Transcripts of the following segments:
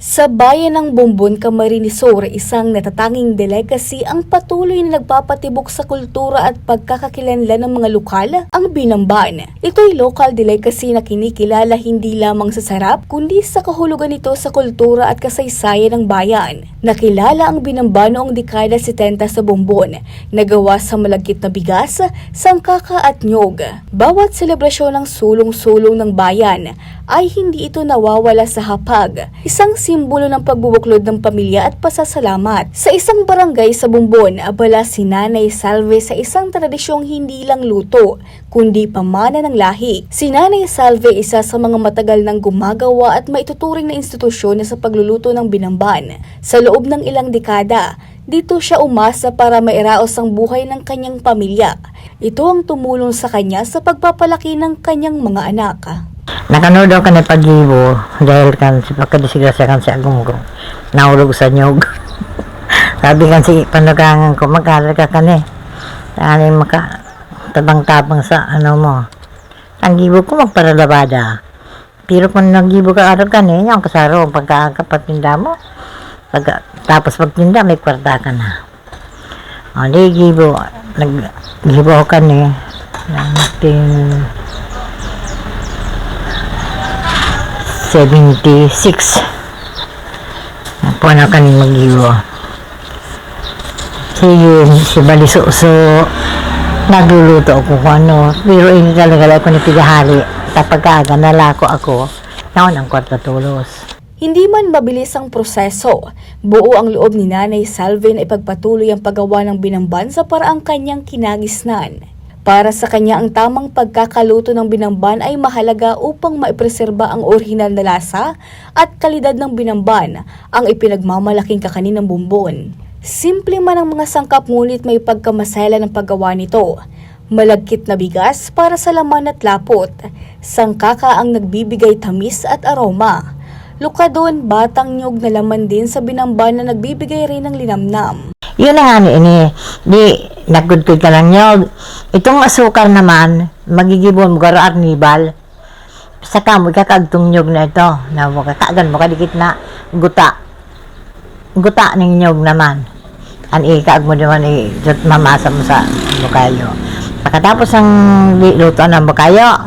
Sa bayan ng Bumbon, Camarines Sur, isang natatanging delicacy ang patuloy na nagpapatibok sa kultura at pagkakakilanlan ng mga lokal, ang Binamban. Ito'y local delicacy na kinikilala hindi lamang sa sarap, kundi sa kahulugan nito sa kultura at kasaysayan ng bayan. Nakilala ang Binamban noong dekada 70 sa Bumbon, nagawa sa malagkit na bigas, sangkaka at nyog. Bawat selebrasyon ng sulong-sulong ng bayan ay hindi ito nawawala sa hapag, isang simbolo ng pagbubuklod ng pamilya at pasasalamat. Sa isang barangay sa Bumbon, abala si Nanay Salve sa isang tradisyong hindi lang luto, kundi pamana ng lahi. Si Nanay Salve isa sa mga matagal nang gumagawa at maituturing na institusyon sa pagluluto ng Binamban. Sa loob ng ilang dekada, dito siya umasa para mairaos ang buhay ng kanyang pamilya. Ito ang tumulong sa kanya sa pagpapalaki ng kanyang mga anak. Nakanood ako na pag-ibo dahil kan si pagkadisigrasya kan si Agunggo nahulog sa nyog. Sabi kan si panagangan ko magkalaga ka ni ano maka tabang-tabang sa ano mo ang gibo ko magparalabada pero kung naggibo ka araw ka ni yung kasaro pagkakapatinda mo tapos pagtinda may kwarta ka na di gibo naggibo ka ni 76 po na kaning mag-iwo si Baliso so nagluluto ako kung ano pero ini talaga ko ni pigahali kapag kaaga nalako ako naon ang kwarta tulos. Hindi man mabilis ang proseso, buo ang loob ni Nanay Salve na ipagpatuloy ang paggawa ng Binamban sa paraang kanyang kinagisnan. Para sa kanya, ang tamang pagkakaluto ng Binamban ay mahalaga upang maipreserba ang orihinal na lasa at kalidad ng Binamban, ang ipinagmamalaking kakanin ng Bumbon. Simple man ang mga sangkap ngunit may pagkamasela ng paggawa nito. Malagkit na bigas para sa laman at lapot, sangkaka ang nagbibigay tamis at aroma. Lukadon, batang nyog na laman din sa Binamban na nagbibigay rin ng linamnam. Yun na nga ini, di nagkudkod ka lang nyog. Itong asukar naman, magigibon mo garo at nibal. Saka mo kakagtong nyog na ito. Na mo kakagan mo kadikit na guta. Guta ng nyog naman. An ikaag mo naman mamasa mo sa bukayo. Pagkatapos ang luto ng bukayo,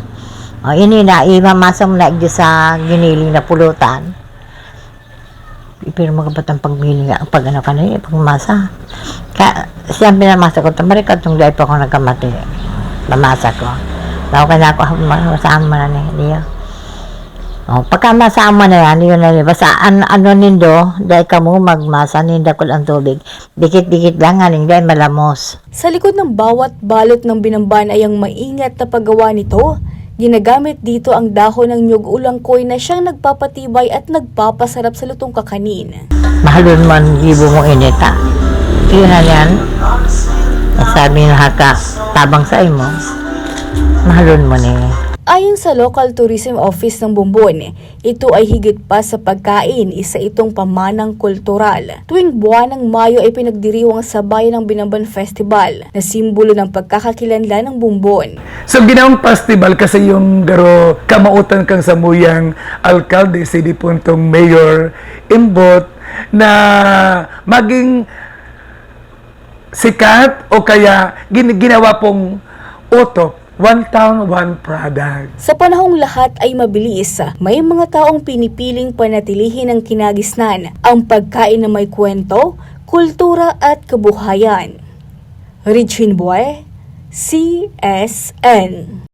ini na imamasa mo na sa giniling na pulutan. Pero magabatang pagmili nga pag ano ka na pagmasa siya pinamasa ko tamari ka itong dahil pa ako nagkamati mamasa ko daw ka na ako masama na niya pagka masama na yan yun na basta ano nindo dahil ka mo magmasa ninda ko ang tubig dikit-dikit lang haling dahil malamos. Sa likod ng bawat balot ng Binamban ay ang maingat na paggawa nito. Ginagamit dito ang dahon ng nyug ulangkoy na siyang nagpapatibay at nagpapasarap sa lutong kakanin. Mahalon man gibo mo inita. Yun na yan. Sabi na haka, tabang sa imo. Mahalon mo ni. Ayon sa Local Tourism Office ng Bumbon, ito ay higit pa sa pagkain, isa itong pamanang kultural. Tuwing buwan ng Mayo ay pinagdiriwang sa Bayan ng Binamban Festival na simbolo ng pagkakakilanlan ng Bumbon. So ginawang festival kasi yung garo kamautan kang samuyang alkalde si Dipuntong Mayor Imbot na maging sikat o kaya ginawa pong utop. One town, one product. Sa panahong lahat ay mabilis, may mga taong pinipiling panatilihin ang kinagisnan, ang pagkain na may kwento, kultura at kabuhayan. Regine Boy, CSN.